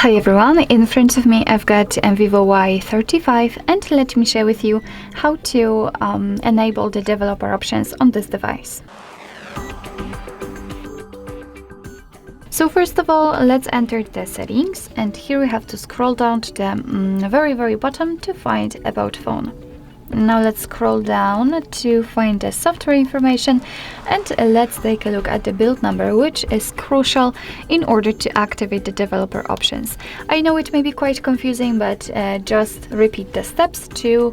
Hi everyone, in front of me I've got a VIVO Y35 and let me share with you how to enable the developer options on this device. So first of all, let's enter the settings, and here we have to scroll down to the very bottom to find About Phone. Now let's scroll down to find the software information, and let's take a look at the build number, which is crucial in order to activate the developer options. I know it may be quite confusing, but just repeat the steps to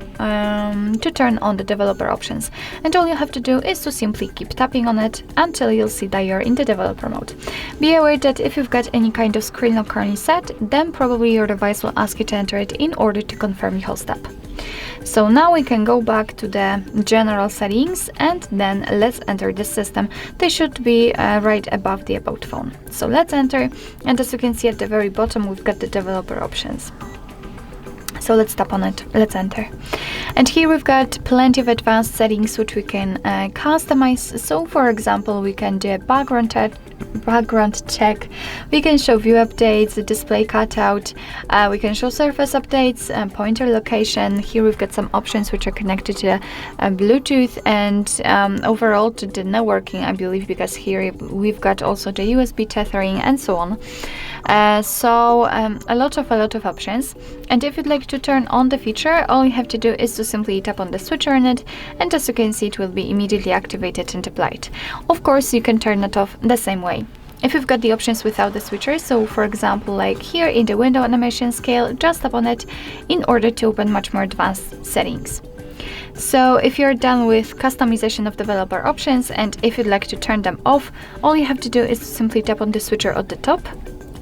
turn on the developer options. And all you have to do is to simply keep tapping on it until you'll see that you're in the developer mode. Be aware that if you've got any kind of screen lock currently set, then probably your device will ask you to enter it in order to confirm your whole step. So now we can go back to the general settings, and then let's enter the system. They should be right above the About Phone. So let's enter, and as you can see at the very bottom, we've got the developer options. So let's tap on it, let's enter. And here we've got plenty of advanced settings which we can customize. So for example, we can do a background check, we can show view updates, the display cutout, we can show surface updates, pointer location. Here we've got some options which are connected to Bluetooth and overall to the networking, I believe, because here we've got also the USB tethering and so on. So a lot of options. And if you'd like to turn on the feature, all you have to do is to simply tap on the switcher on it, and as you can see, it will be immediately activated and applied. Of course, you can turn it off the same way if you've got the options without the switcher. So for example, like here in the window animation scale, just tap on it in order to open much more advanced settings. So if you're done with customization of developer options, and if you'd like to turn them off, all you have to do is to simply tap on the switcher at the top.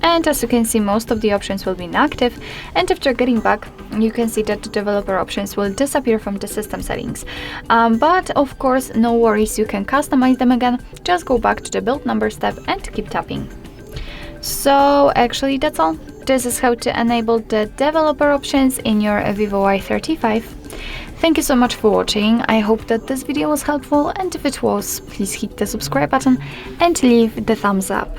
And as you can see, most of the options will be inactive, and after getting back, you can see that the developer options will disappear from the system settings. But of course, no worries, you can customize them again. Just go back to the build number step and keep tapping. So actually that's all. This is how to enable the developer options in your VIVO Y35. Thank you so much for watching. I hope that this video was helpful, and if it was, please hit the subscribe button and leave the thumbs up.